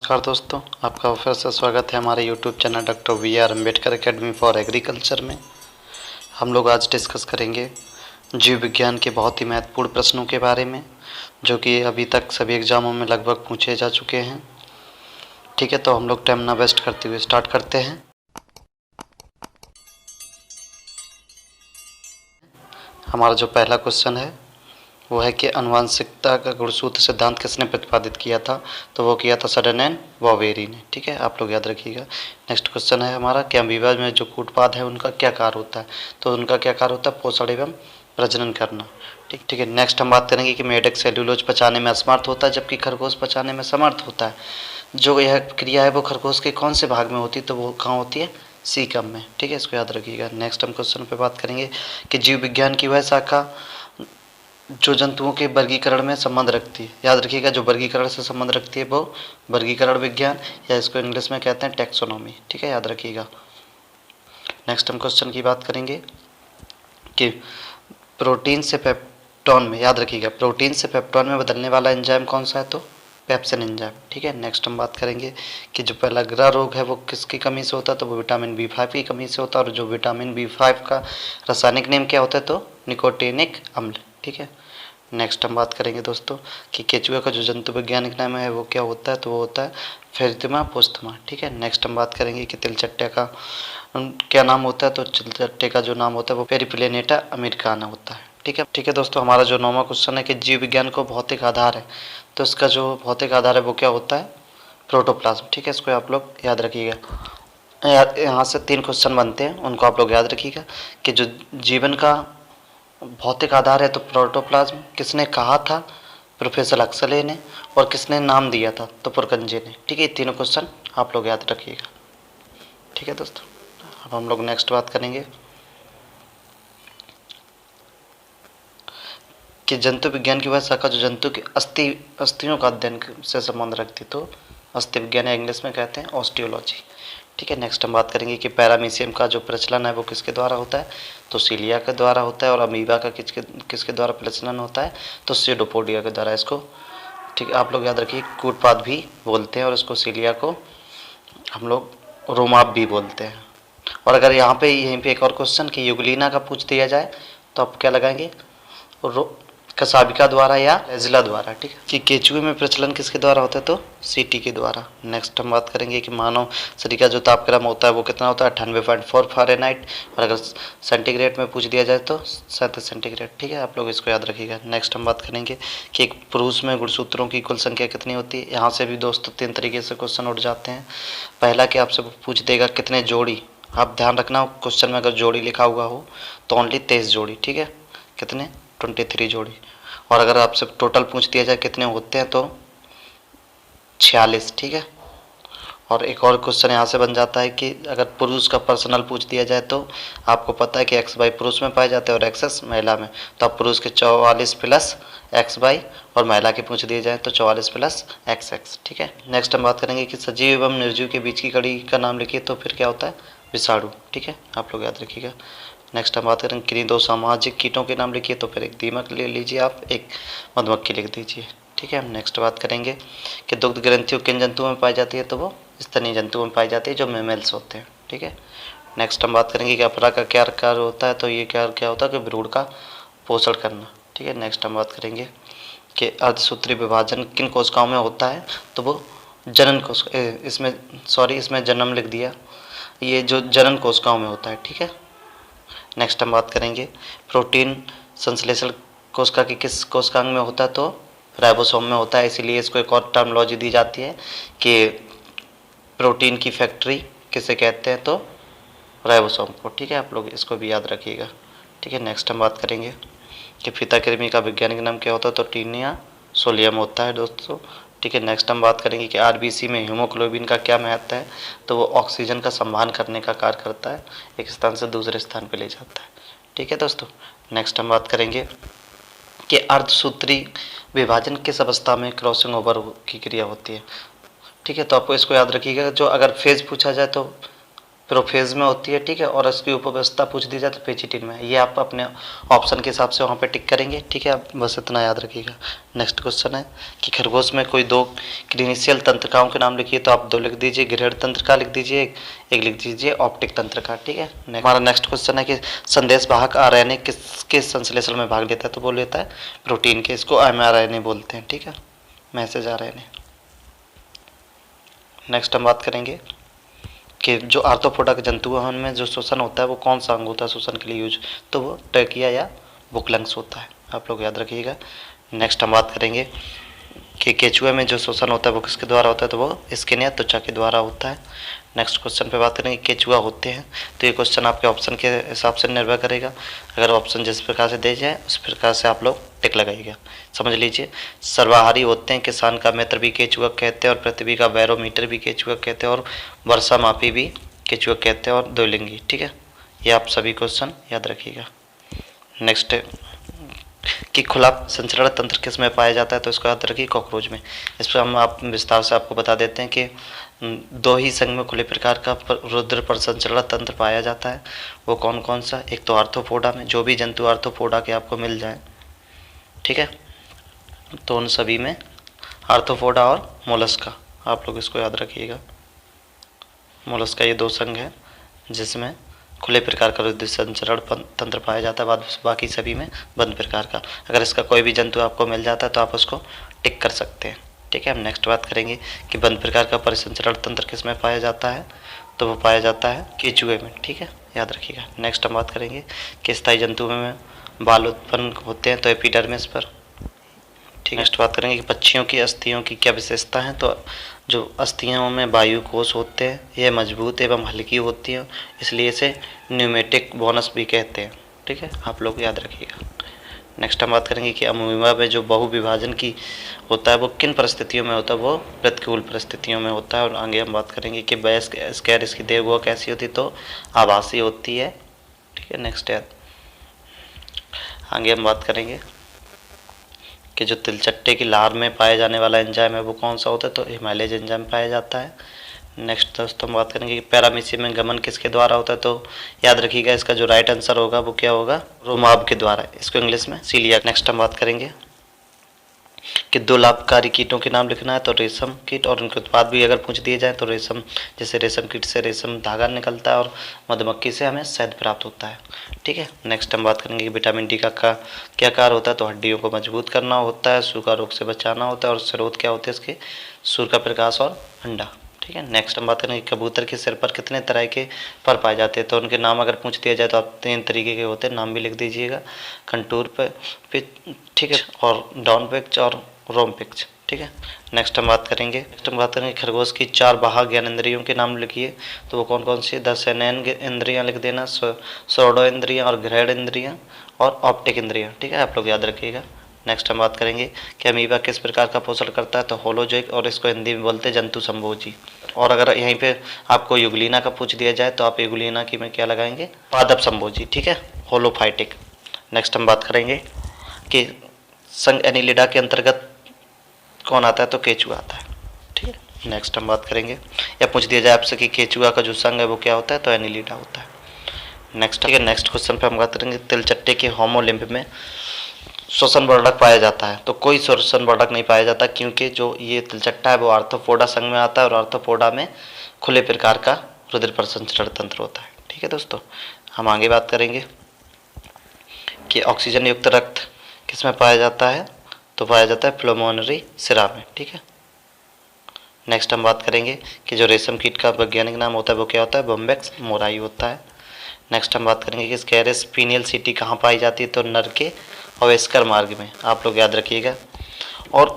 नमस्कार दोस्तों, आपका फिर से स्वागत है हमारे YouTube channel doctor V R Ambedkar academy for agriculture में। हम लोग आज डिस्कस करेंगे जीव विज्ञान के बहुत ही महत्वपूर्ण प्रश्नों के बारे में, जो कि अभी तक सभी एग्ज़ामों में लगभग पूछे जा चुके हैं। ठीक है, तो हम लोग टाइम ना वेस्ट करते हुए स्टार्ट करते हैं। हमारा जो पहला क्वेश्चन है वो है कि आनुवंशिकता का गुणसूत्र सिद्धांत किसने प्रतिपादित किया था? तो वो किया था सडन एंड वॉवेरी ने। ठीक है, आप लोग याद रखिएगा। नेक्स्ट क्वेश्चन है हमारा कि अमीबा में जो कूटपाद है उनका क्या कार्य होता है? तो उनका क्या कार्य होता है? पोषण एवं प्रजनन करना। ठीक है। नेक्स्ट हम बात करेंगे कि मेढक सेल्यूलोज पचाने में असमर्थ होता है जबकि खरगोश पचाने में समर्थ होता है। जो यह क्रिया है वो खरगोश के कौन से भाग में होती है? तो वो कहाँ होती है? सीकम में। ठीक है, इसको याद रखिएगा। नेक्स्ट हम क्वेश्चन पे बात करेंगे कि जीव विज्ञान की वह शाखा जो जंतुओं के वर्गीकरण में संबंध रखती है। याद रखिएगा, जो वर्गीकरण से संबंध रखती है वो वर्गीकरण विज्ञान, या इसको इंग्लिश में कहते हैं टैक्सोनॉमी। ठीक है, याद रखिएगा। नेक्स्ट हम क्वेश्चन की बात करेंगे कि प्रोटीन से पेप्टोन में, याद रखिएगा, प्रोटीन से पेप्टोन में बदलने वाला एंजाइम कौन सा है? तो पेप्सिन एंजाइम। ठीक है। नेक्स्ट हम बात करेंगे कि जो पेलाग्रा रोग है वो किसकी कमी से होता है? तो वो विटामिन B5 की कमी से होता है। और जो विटामिन B5 का रासायनिक नेम क्या होता है? तो निकोटिनिक अम्ल। ठीक है। नेक्स्ट हम बात करेंगे दोस्तों कि केचुआ का जो जंतु वैज्ञानिक नाम है वो क्या होता है? तो वो होता है फेरिथमा पोस्थमा। ठीक है। नेक्स्ट हम बात करेंगे कि तिलचट्टे का क्या नाम होता है? तो तिलचट्टे का जो नाम होता है वो पेरिप्लेनेटा अमेरिकाना होता है। ठीक है दोस्तों, हमारा जो 9वां क्वेश्चन है कि जीव विज्ञान को भौतिक आधार है, तो इसका जो भौतिक आधार है वो क्या होता है? प्रोटोप्लाज्म। ठीक है, इसको आप लोग याद रखिएगा। यहाँ से 3 क्वेश्चन बनते हैं, उनको आप लोग याद रखिएगा कि जो जीवन का भौतिक आधार है तो प्रोटोप्लाज्म किसने कहा था? प्रोफेसर अक्सले ने। और किसने नाम दिया था? तो पुरकंजे ने। ठीक है, ये तीनों क्वेश्चन आप लोग याद रखिएगा। ठीक है दोस्तों, अब हम लोग नेक्स्ट बात करेंगे कि जंतु विज्ञान की वह शाखा जो जंतु की अस्थियों का अध्ययन से संबंध रखती, तो अस्थि विज्ञान या इंग्लिश में कहते हैं ऑस्टियोलॉजी। ठीक है। नेक्स्ट हम बात करेंगे कि पैरामीशियम का जो प्रचलन है वो किसके द्वारा होता है? तो सीलिया के द्वारा होता है। और अमीबा का किसके द्वारा प्रचलन होता है? तो सीडोपोडिया के द्वारा। इसको ठीक है, आप लोग याद रखिए, कूटपाद भी बोलते हैं और इसको सीलिया को हम लोग रोमाप भी बोलते हैं। और अगर यहाँ पे यहीं पे एक और क्वेश्चन कि युगलीना का पूछ दिया जाए तो आप क्या लगाएंगे? कसाबिका द्वारा या एजिला द्वारा। ठीक है। कि केचुए में प्रचलन किसके द्वारा होता है? तो सीटी के द्वारा। नेक्स्ट हम बात करेंगे कि मानव शरीर का जो तापक्रम होता है वो कितना होता है? 98.4 फ़ारेनहाइट। और अगर सेंटीग्रेड में पूछ दिया जाए तो 37 सेंटीग्रेड। ठीक है, आप लोग इसको याद रखिएगा। नेक्स्ट हम बात करेंगे कि एक पुरुष में गुणसूत्रों की कुल संख्या कितनी होती है? यहाँ से भी दोस्तों 3 तरीके से क्वेश्चन उठ जाते हैं। पहला कि आपसे पूछ देगा कितने जोड़ी, आप ध्यान रखना क्वेश्चन में अगर जोड़ी लिखा हुआ हो तो ओनली 23 जोड़ी। ठीक है, कितने? 23 जोड़ी। और अगर आपसे टोटल पूछ दिया जाए कितने होते हैं तो 46। ठीक है। और एक और क्वेश्चन यहाँ से बन जाता है कि अगर पुरुष का पर्सनल पूछ दिया जाए तो आपको पता है कि XY पुरुष में पाए जाते हैं और XX महिला में, तो आप पुरुष के 44 प्लस XY और महिला के पूछ दिए जाए तो 44 प्लस XX। ठीक है। नेक्स्ट हम बात करेंगे कि सजीव एवं निर्जीव के बीच की कड़ी का नाम लिखिए, तो फिर क्या होता है? विषाणु। ठीक है, आप लोग याद रखिएगा। नेक्स्ट हम बात करेंगे किन्हीं 2 सामाजिक कीटों के नाम लिखिए, तो फिर एक दीमक ले लीजिए आप, एक मधुमक्खी लिख दीजिए। ठीक है। हम नेक्स्ट बात करेंगे कि दुग्ध ग्रंथियों किन जंतुओं में पाई जाती है? तो वो स्तनीय जंतुओं में पाई जाती है जो मेमल्स होते हैं। ठीक है। नेक्स्ट हम बात करेंगे कि अपरा का क्या कार्य होता है? तो ये क्या होता है कि भ्रूण का पोषण करना। ठीक है। नेक्स्ट हम बात करेंगे कि अर्धसूत्री विभाजन किन कोशिकाओं में होता है? तो वो जनन कोशिका, इसमें जन्म लिख दिया, ये जो जनन कोशिकाओं में होता है। ठीक है। नेक्स्ट हम बात करेंगे प्रोटीन संश्लेषण कोशिका की किस कोशिकांग में होता है? तो राइबोसोम में होता है। इसीलिए इसको एक और टर्मिनोलॉजी दी जाती है कि प्रोटीन की फैक्ट्री किसे कहते हैं? तो राइबोसोम को। ठीक है, आप लोग इसको भी याद रखिएगा। ठीक है। नेक्स्ट हम बात करेंगे कि फीता कृमि का वैज्ञानिक नाम क्या होता है? तो टीनिया सोलियम होता है दोस्तों। ठीक है। नेक्स्ट हम बात करेंगे कि RBC में हीमोग्लोबिन का क्या महत्व है? तो वो ऑक्सीजन का संवहन करने का कार्य करता है, एक स्थान से दूसरे स्थान पर ले जाता है। ठीक है दोस्तों। नेक्स्ट हम बात करेंगे कि अर्धसूत्री विभाजन किस अवस्था में क्रॉसिंग ओवर की क्रिया होती है? ठीक है, तो आपको इसको याद रखिएगा। जो अगर फेज पूछा जाए तो प्रोफेज में होती है, ठीक है, और इसकी उपव्यवस्था पूछ दी जाए तो पेचिटिन में। ये आप अपने ऑप्शन के हिसाब से वहाँ पे टिक करेंगे, ठीक है, आप बस इतना याद रखिएगा। नेक्स्ट क्वेश्चन है कि खरगोश में कोई दो क्लिनिशियल तंत्रिकाओं के नाम लिखिए, तो आप दो लिख दीजिए, ग्रेड तंत्रिका लिख दीजिए, एक लिख दीजिए ऑप्टिक तंत्रिका, ठीक है। हमारा नेक्स्ट क्वेश्चन है कि संदेश वाहक आरएनए किसके संश्लेषण में भाग लेता है, तो वो लेता है प्रोटीन के, इसको एमआरएनए बोलते हैं, ठीक है, मैसेज आरएनए। नेक्स्ट हम बात करेंगे कि जो आर्थ्रोपोडा के जंतु हैं उनमें जो श्वसन होता है वो कौन सा अंग होता है श्वसन के लिए यूज, तो वो ट्रैकिया या बुकलंग्स होता है, आप लोग याद रखिएगा। नेक्स्ट हम बात करेंगे कि केचुए में जो श्वसन होता है वो किसके द्वारा होता है, तो वो स्किन या त्वचा के द्वारा होता है। नेक्स्ट क्वेश्चन पे बात करेंगे केचुआ होते हैं, तो ये क्वेश्चन आपके ऑप्शन के हिसाब से निर्भर करेगा। अगर ऑप्शन जिस प्रकार से दे जाए उस प्रकार से आप लोग टिक लगाइएगा। समझ लीजिए, सर्वाहारी होते हैं, किसान का मित्र भी केचुआ कहते हैं, और पृथ्वी का बैरोमीटर भी केचुआ कहते हैं, और वर्षा मापी भी केचुआ कहते हैं, और द्विलिंगी, ठीक है। ये आप सभी क्वेश्चन याद रखिएगा। नेक्स्ट कि खुला संचरण तंत्र किस में पाया जाता है, तो इसको याद रखिए कॉकरोच में। इस पर हम आप विस्तार से आपको बता देते हैं कि दो ही संघ में खुले प्रकार का रुद्र प्रसंचरण तंत्र पाया जाता है, वो कौन कौन सा, एक तो आर्थ्रोपोडा में, जो भी जंतु आर्थ्रोपोडा के आपको मिल जाए, ठीक है, तो उन सभी में आर्थ्रोपोडा और मोलस्का, आप लोग इसको याद रखिएगा। मोलस्का ये दो संघ है जिसमें खुले प्रकार का रुद्र संचरण तंत्र पाया जाता है, बाद बाकी सभी में बंद प्रकार का। अगर इसका कोई भी जंतु आपको मिल जाता है तो आप उसको टिक कर सकते हैं, ठीक है। हम नेक्स्ट बात करेंगे कि बंद प्रकार का परिसंचरण तंत्र किस में पाया जाता है, तो वो पाया जाता है केचुए में, ठीक है, याद रखिएगा। नेक्स्ट हम बात करेंगे कि स्थायी जंतु में बाल उत्पन्न होते हैं, तो एपिडर्मिस पर, ठीक है। नेक्स्ट बात करेंगे कि पक्षियों की अस्थियों की क्या विशेषता है, तो जो अस्थियों में वायु कोश होते हैं, ये मजबूत एवं हल्की होती हैं, इसलिए इसे न्यूमेटिक बोनस भी कहते हैं, ठीक है, आप लोग याद रखिएगा। नेक्स्ट हम बात करेंगे कि अमीबा में जो बहु विभाजन की होता है वो किन परिस्थितियों में होता है, वो प्रतिकूल परिस्थितियों में होता है। और आगे हम बात करेंगे कि बैस स्कैर इसकी देहगुहा कैसी होती है, तो आभासी होती है, ठीक है। नेक्स्ट याद आगे हम बात करेंगे कि जो तिलचट्टे की लार में पाए जाने वाला एंजाइम है वो कौन सा होता है, तो हिमालयज एंजाइम पाया जाता है। नेक्स्ट दोस्तों हम बात करेंगे कि पैरामीशियम में गमन किसके द्वारा होता है, तो याद रखिएगा इसका जो राइट आंसर होगा वो क्या होगा, रोमाब के द्वारा, इसको इंग्लिश में सीलिया। नेक्स्ट हम बात करेंगे कि दो लाभकारी कीटों के नाम लिखना है, तो रेशम कीट और उनके उत्पाद भी अगर पूछ दिए जाए तो रेशम, जैसे रेशम कीट से रेशम धागा निकलता है और मधुमक्खी से हमें शहद प्राप्त होता है, ठीक है। नेक्स्ट हम बात करेंगे कि विटामिन डी का क्या कार्य होता है, तो हड्डियों को मजबूत करना होता है, सूखा रोग से बचाना होता है, और स्रोत क्या होते हैं इसके, सूर्य का प्रकाश और अंडा, ठीक है। नेक्स्ट हम बात करेंगे कबूतर के सिर पर कितने तरह के पर पाए जाते हैं, तो उनके नाम अगर पूछ दिया जाए तो आप 3 तरीके के होते हैं, नाम भी लिख दीजिएगा, कंटूर पे, ठीक है, और डाउन पिच और रोम पिच, ठीक है। नेक्स्ट हम बात करेंगे खरगोश की 4 बाह्य ज्ञानेंद्रियों के नाम लिखिए, तो वो कौन कौन सी, 10 सेनेन इंद्रियाँ लिख देना, सोडो इंद्रियाँ और ग्रहण इंद्रियाँ और ऑप्टिक इंद्रियाँ, ठीक है, आप लोग याद रखिएगा। नेक्स्ट हम बात करेंगे कि अमीबा किस प्रकार का पोषण करता है, तो होलोजोइक, और इसको हिंदी में बोलते हैं जंतु संभोजी। और अगर यहीं पे आपको युगलीना का पूछ दिया जाए तो आप युगलीना की में क्या लगाएंगे, पादप संभोजी, ठीक है, होलोफाइटिक। नेक्स्ट हम बात करेंगे कि संघ एनिलिडा के अंतर्गत कौन आता है, तो केचुआ आता है, ठीक है। नेक्स्ट हम बात करेंगे या पूछ दिया जाए आपसे कि केचुआ का जो संघ है वो क्या होता है, तो एनिलिडा होता है। नेक्स्ट, ठीक है। नेक्स्ट क्वेश्चन पे हम बात करेंगे तिलचट्टे के होमोलिम्ब में श्वसन वर्णक पाया जाता है, तो कोई श्वसन वर्णक नहीं पाया जाता, क्योंकि जो ये तिलचट्टा है वो आर्थ्रोपोडा संघ में आता है, और आर्थ्रोपोडा में खुले प्रकार का रुधिर प्रसंचरण तंत्र होता है, ठीक है दोस्तों। हम आगे बात करेंगे कि ऑक्सीजन युक्त रक्त किस में पाया जाता है, तो पाया जाता है प्लमोनरी सिरा में, ठीक है। नेक्स्ट हम बात करेंगे कि जो रेशम कीट का वैज्ञानिक नाम होता है वो क्या होता है, बोम्बेक्स मोराई होता है। नेक्स्ट हम बात करेंगे कि स्कैरिस पीनियल सिटी कहाँ पाई जाती है, तो नर के अवेस्कर मार्ग में, आप लोग याद रखिएगा। और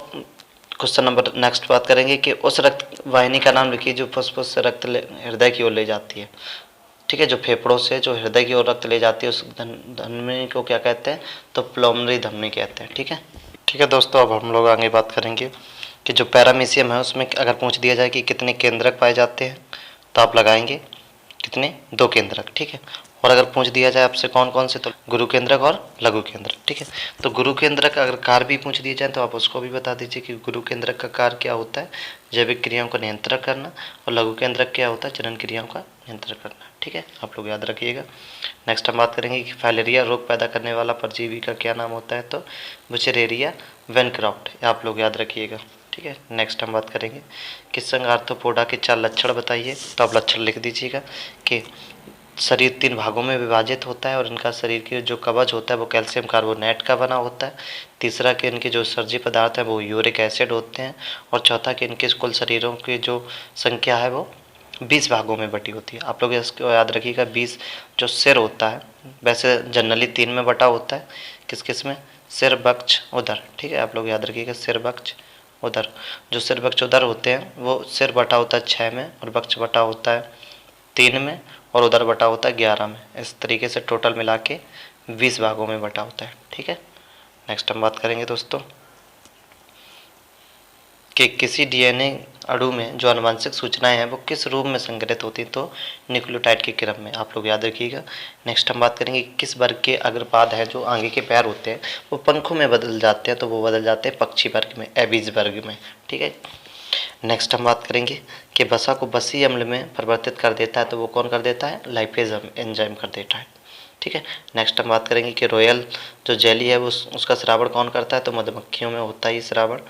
क्वेश्चन नंबर नेक्स्ट बात करेंगे कि उस रक्त वाहिनी का नाम लिखिए जो फुसफुस से रक्त हृदय की ओर ले जाती है, ठीक है, जो फेफड़ों से जो हृदय की ओर रक्त ले जाती है उस धमनी को क्या कहते हैं, तो प्लमोनरी धमनी कहते हैं, ठीक है। ठीक है दोस्तों, अब हम लोग आगे बात करेंगे कि जो पैरामीशियम है उसमें अगर पूछ दिया जाए कि कितने केंद्रक पाए जाते हैं, तो आप लगाएंगे कितने, 2 केंद्रक, ठीक है। और अगर पूछ दिया जाए आपसे कौन कौन से, तो गुरु केंद्रक और लघु केंद्रक। ठीक है, तो गुरु केंद्रक अगर कार्य भी पूछ दिए जाए तो आप उसको भी बता दीजिए कि गुरु केंद्रक का कार्य क्या होता है, जैविक क्रियाओं का नियंत्रण करना, और लघु केंद्रक क्या होता है, जनन क्रियाओं का नियंत्रण करना। ठीक है, आप लोग याद रखिएगा। नेक्स्ट हम बात करेंगे कि फाइलेरिया रोग पैदा करने वाला परजीवी का क्या नाम होता है, तो बुचेरेरिया वेनक्राफ्ट, आप लोग याद रखिएगा। ठीक है, नेक्स्ट हम बात करेंगे कि संघ आर्थ्रोपोडा के 4 लक्षण बताइए, तो आप लक्षण लिख दीजिएगा कि शरीर 3 भागों में विभाजित होता है और इनका शरीर के जो कवच होता है वो कैल्शियम कार्बोनेट का बना होता है। तीसरा कि इनके जो सर्जी पदार्थ हैं वो यूरिक एसिड होते हैं। और चौथा कि इनके कुल शरीरों की जो संख्या है वो 20 भागों में बटी होती है। आप लोग इसको याद रखिएगा। 20 जो सिर होता है, वैसे जनरली 3 में बटा होता है, किस किस में, सिर, वक्ष, उदर। ठीक है, आप लोग याद रखिएगा, सिर, वक्ष, उदर। जो सिर, वक्ष, उदर होते हैं वो सिर बटा होता है 6 में, और वक्ष बटा होता है 3 में, और उदर बटा होता है 11 में। इस तरीके से टोटल मिला के 20 भागों में बटा होता है। ठीक है, नेक्स्ट हम बात करेंगे दोस्तों कि किसी डीएनए अणु में जो आनुवंशिक सूचनाएं हैं वो किस रूप में संग्रहित होती हैं, तो न्यूक्लियोटाइड के क्रम में। आप लोग याद रखिएगा। नेक्स्ट हम बात करेंगे किस वर्ग के अग्रपाद हैं, जो आगे के पैर होते हैं वो पंखों में बदल जाते हैं, तो वो बदल जाते हैं पक्षी वर्ग में, एबीज वर्ग में। ठीक है, नेक्स्ट हम बात करेंगे कि वसा को वसीय अम्ल में परिवर्तित कर देता है, तो वो कौन कर देता है, लाइपेज एंजाइम कर देता है। ठीक है, नेक्स्ट हम बात करेंगे कि रॉयल जो जेली है वो उसका श्रावण कौन करता है, तो मधुमक्खियों में होता है ये श्रावण।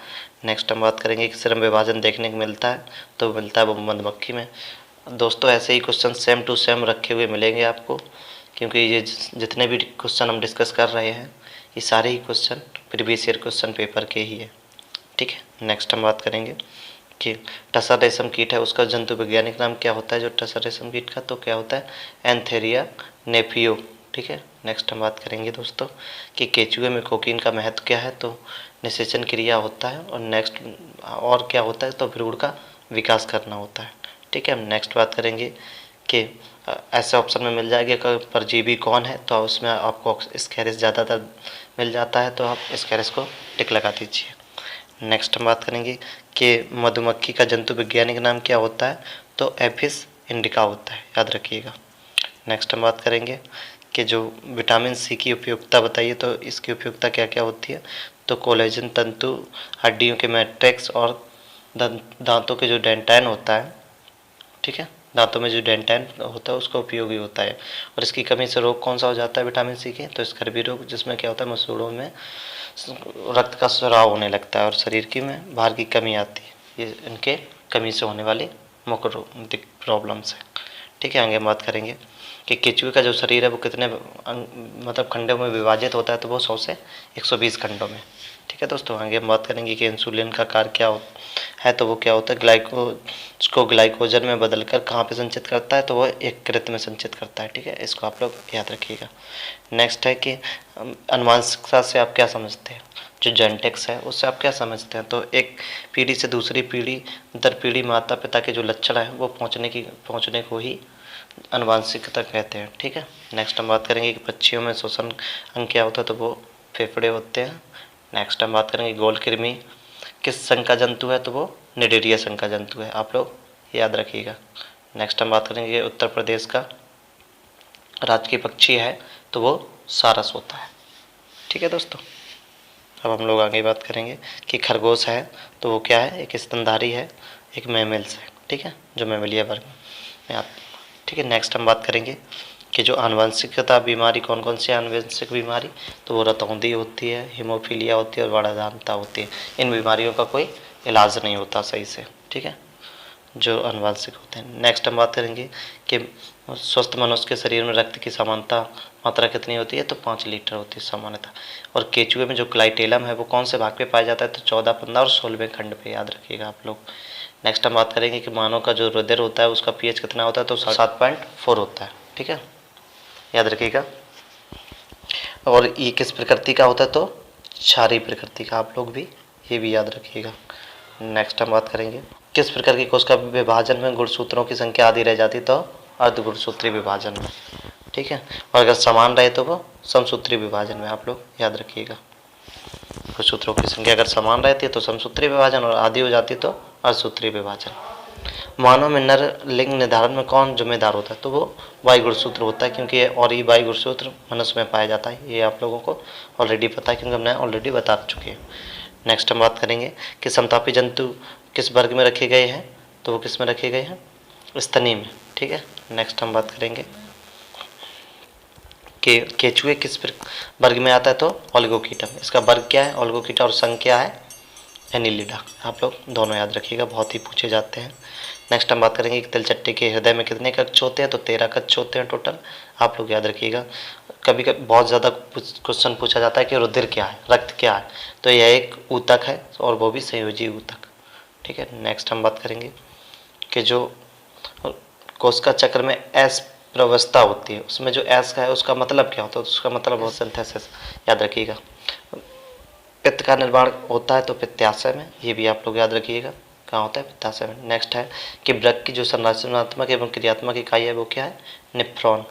नेक्स्ट हम बात करेंगे कि श्रम विभाजन देखने को मिलता है, तो मिलता है वो मधुमक्खी में। दोस्तों ऐसे ही क्वेश्चन सेम टू सेम रखे हुए मिलेंगे आपको, क्योंकि ये जितने भी क्वेश्चन हम डिस्कस कर रहे हैं ये सारे ही question previous year question paper के ही है। ठीक है, नेक्स्ट हम बात करेंगे कि टसर रेशम कीट है, उसका जंतु वैज्ञानिक नाम क्या होता है, जो टसर रेशम कीट का, तो क्या होता है, एंथेरिया नेफियो। ठीक है, नेक्स्ट हम बात करेंगे दोस्तों कि केचुए में कोकीन का महत्व क्या है, तो निषेचन क्रिया होता है, और नेक्स्ट और क्या होता है, तो भ्रूण का विकास करना होता है। ठीक है, हम नेक्स्ट बात करेंगे कि ऐसे ऑप्शन में मिल जाएगा कि परजीवी कौन है, तो उसमें आपको स्कैरिस ज़्यादातर मिल जाता है, तो आप स्कैरिस को टिक लगा दीजिए। नेक्स्ट हम बात करेंगे कि मधुमक्खी का जंतु वैज्ञानिक नाम क्या होता है, तो एफिस इंडिका होता है, याद रखिएगा। नेक्स्ट हम बात करेंगे कि जो विटामिन सी की उपयोगिता बताइए, तो इसकी उपयोगिता क्या क्या होती है, तो कोलेजन तंतु, हड्डियों के मैट्रिक्स और दांतों के जो डेंटाइन होता है। ठीक है, दांतों में जो डेंटाइन होता है उसका उपयोगी होता है। और इसकी कमी से रोग कौन सा हो जाता है विटामिन सी के, तो स्कर्वी रोग, जिसमें क्या होता है, मसूड़ों में रक्त का स्राव होने लगता है और शरीर की में भार की कमी आती है। ये इनके कमी से होने वाली मुख्य प्रॉब्लम्स हैं। ठीक है, आगे हम बात करेंगे कि केचुए का जो शरीर है वो कितने मतलब खंडों में विभाजित होता है, तो वो 100 से 120 खंडों में। ठीक है दोस्तों, आगे हम बात करेंगे कि इंसुलिन का कार्य क्या है, तो वो क्या होता है, उसको ग्लाइकोजन में बदलकर कहाँ पे संचित करता है, तो वो यकृत में संचित करता है। ठीक है, इसको आप लोग याद रखिएगा। नेक्स्ट है कि आनुवंशिकता से आप क्या समझते हैं, जो जेनेटिक्स है उससे आप क्या समझते हैं, तो एक पीढ़ी से दूसरी पीढ़ी दर पीढ़ी माता पिता के जो लक्षण है वो पहुँचने को ही आनुवंशिकता कहते हैं। ठीक है, नेक्स्ट हम बात करेंगे कि पक्षियों में श्वसन अंग क्या होता है, तो वो फेफड़े होते हैं। नेक्स्ट हम बात करेंगे गोल कृमि किस संघ का जंतु है, तो वो निडेरिया संघ का जंतु है, आप लोग याद रखिएगा। नेक्स्ट हम बात करेंगे उत्तर प्रदेश का राजकीय पक्षी है, तो वो सारस होता है। ठीक है दोस्तों, अब हम लोग आगे बात करेंगे कि खरगोश है, तो वो क्या है, एक स्तनधारी है, एक मैमल्स है। ठीक है, जो मैमलिया वर्ग में आते हैं। ठीक है, नेक्स्ट हम बात करेंगे कि जो आनुवंशिकता बीमारी कौन कौन सी आनुवंशिक बीमारी, तो वो रतौंधी होती है, हीमोफीलिया होती है और बाड़ाधामता होती है। इन बीमारियों का कोई इलाज नहीं होता सही से। ठीक है, जो आनुवंशिक होते हैं। नेक्स्ट हम बात करेंगे कि स्वस्थ मनुष्य के शरीर में रक्त की सामान्यता मात्रा कितनी होती है, तो 5 लीटर होती है सामान्यतः। और केचुए में जो क्लाइटेलम है वो कौन से भाग पे पाया जाता है, तो 14, 15 और 16वें खंड पे, याद रखिएगा आप लोग। नेक्स्ट हम बात करेंगे कि मानव का जो रुधिर होता है उसका पीएच कितना होता है, तो 7.4 होता है। ठीक है, याद रखिएगा। और ये किस प्रकृति का होता है, तो क्षारीय प्रकृति का, आप लोग भी ये भी याद रखिएगा। नेक्स्ट हम बात करेंगे किस प्रकार की कोशिका विभाजन में गुणसूत्रों की संख्या आधी रह जाती, तो अर्धगुणसूत्री विभाजन में। ठीक है, और अगर समान रहे तो वो समसूत्री विभाजन में, आप लोग याद रखिएगा। गुणसूत्रों की संख्या अगर समान रहती है तो समसूत्री विभाजन, और आधी हो जाती तो अर्धसूत्री विभाजन। मानव में नर लिंग निर्धारण में कौन जिम्मेदार होता है? तो वो वाई गुणसूत्र होता है, क्योंकि और ये वाई गुणसूत्र मनुष्य में पाया जाता है। ये आप लोगों को ऑलरेडी पता है, क्योंकि हमने ऑलरेडी बता चुके हैं। नेक्स्ट हम बात करेंगे कि समतापी जंतु किस वर्ग में रखे गए हैं? तो वो किस में रखे गए हैं? स्तनी में। ठीक है। नेक्स्ट हम बात करेंगे कि केचुए किस वर्ग में आता है? तो ओलिगोकीटम। इसका वर्ग क्या है? ओलिगोकीटा। और संघ क्या है? एनिलिडा। आप लोग दोनों याद रखिएगा, बहुत ही पूछे जाते हैं। नेक्स्ट हम बात करेंगे कि तिलचट्टे के हृदय में कितने कक्ष होते हैं? तो 13 कक्ष होते हैं टोटल। आप लोग याद रखिएगा। कभी कभी बहुत ज़्यादा क्वेश्चन पूछा जाता है कि रुधिर क्या है, रक्त क्या है? तो यह एक ऊतक है, और वो भी संयोजी ऊतक। ठीक है। नेक्स्ट हम बात करेंगे कि जो कोशिका चक्र में एस प्रवस्था होती है, उसमें जो एस का है उसका मतलब क्या होता है? तो उसका मतलब है सिंथेसिस। याद रखिएगा। पित्त का निर्माण होता है तो पित्ताशय में, ये भी आप लोग याद रखिएगा। कहाँ होता है? पित्ताशय में। नेक्स्ट है कि वृक्क की जो संरचनात्मक एवं क्रियात्मक इकाई है वो क्या है? नेफ्रॉन।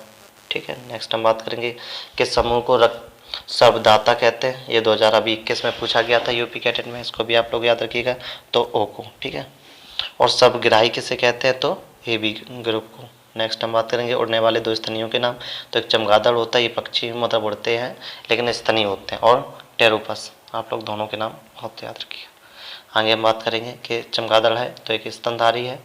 ठीक है। नेक्स्ट हम बात करेंगे कि समूह को रक्त सर्वदाता कहते हैं। ये 2021 में पूछा गया था यूपी कैडेट में, इसको भी आप लोग याद रखिएगा। तो ओ को। ठीक है। और सबग्राही किसे कहते हैं? तो ए बी ग्रुप को। नेक्स्ट हम बात करेंगे उड़ने वाले दो स्तनियों के नाम। तो एक चमगादड़ होता है, ये पक्षी मतलब उड़ते हैं लेकिन स्तनी होते हैं, और टेरोपस। आप लोग दोनों के नाम बहुत याद रखिए। आगे हम बात करेंगे कि चमगादड़ है तो एक स्तनधारी है।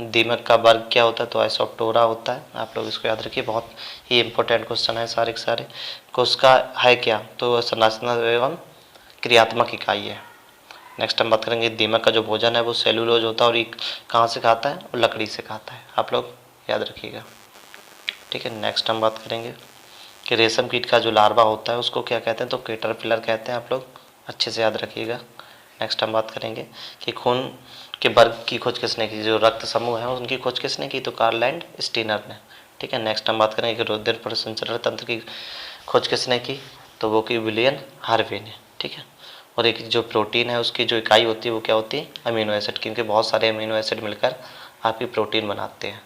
दीमक का वर्ग क्या होता है? तो आइसोप्टोरा होता है। आप लोग इसको याद रखिए, बहुत ही इंपॉर्टेंट क्वेश्चन है सारे के सारे। कोशिका है क्या? तो संरचना एवं क्रियात्मक इकाई है। नेक्स्ट हम बात करेंगे दीमक का जो भोजन है वो सेलुलोज होता है, और ये कहाँ से खाता है? और लकड़ी से खाता है। आप लोग याद रखिएगा। ठीक है। नेक्स्ट हम बात करेंगे कि रेशम कीट का जो लार्वा होता है उसको क्या कहते हैं? तो कैटरपिलर कहते हैं। आप लोग अच्छे से याद रखिएगा। नेक्स्ट हम बात करेंगे कि खून के वर्ग की खोज किसने की? जो रक्त समूह है उनकी खोज किसने की? तो कार्ल लैंड स्टीनर ने। ठीक है। नेक्स्ट हम बात करेंगे कि रुधिर परिसंचरण तंत्र की खोज किसने की? तो वो की विलियम हार्वे ने। ठीक है। और एक जो प्रोटीन है उसकी जो इकाई होती है वो क्या होती है? अमीनो एसिड, क्योंकि बहुत सारे अमीनो एसिड मिलकर आपकी प्रोटीन बनाते हैं।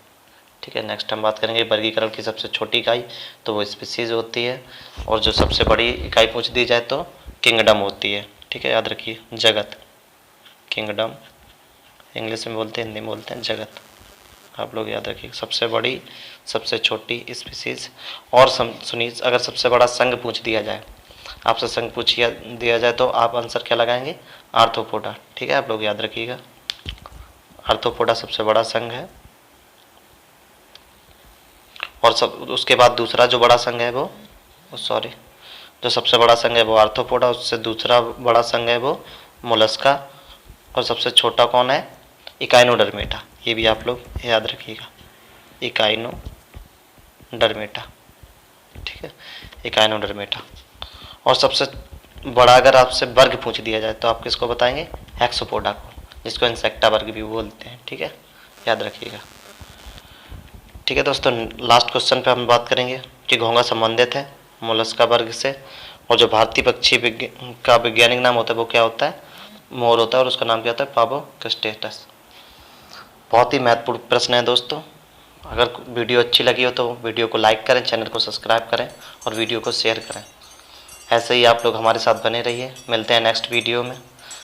ठीक है। नेक्स्ट हम बात करेंगे वर्गीकरण की सबसे छोटी इकाई, तो वो स्पीसीज होती है। और जो सबसे बड़ी इकाई पूछ दी जाए तो किंगडम होती है। ठीक है। याद रखिए, जगत। किंगडम इंग्लिश में बोलते हैं, हिंदी में बोलते हैं जगत। आप लोग याद रखिए, सबसे बड़ी सबसे छोटी स्पीसीज। और सुनिए, अगर सबसे बड़ा संघ पूछ दिया जाए, आपसे संघ पूछ दिया जाए तो आप आंसर क्या लगाएंगे? आर्थ्रोपोडा। ठीक है। आप लोग याद रखिएगा, आर्थ्रोपोडा सबसे बड़ा संघ है। और सब उसके बाद दूसरा जो बड़ा संघ है वो जो सबसे बड़ा संघ है वो आर्थ्रोपोडा, उससे दूसरा बड़ा संघ है वो मोलस्का, और सबसे छोटा कौन है? इकाइनोडर्मेटा। ये भी आप लोग याद रखिएगा, इकाइनोडर्मेटा। ठीक है। इकाइनोडर्मेटा। और सबसे बड़ा अगर आपसे वर्ग पूछ दिया जाए तो आप किसको बताएंगे? हेक्सोपोडा को, जिसको इंसेक्टा वर्ग भी बोलते हैं। ठीक है। याद रखिएगा। ठीक है दोस्तों, लास्ट क्वेश्चन पे हम बात करेंगे कि घोंघा संबंधित है मोलस्का वर्ग से, और जो भारतीय पक्षी का वैज्ञानिक नाम होता है वो क्या होता है? मोर होता है, और उसका नाम क्या होता है? पाबो कैस्टेटस। बहुत ही महत्वपूर्ण प्रश्न है दोस्तों। अगर वीडियो अच्छी लगी हो तो वीडियो को लाइक करें, चैनल को सब्सक्राइब करें, और वीडियो को शेयर करें। ऐसे ही आप लोग हमारे साथ बने रहिए। मिलते हैं नेक्स्ट वीडियो में।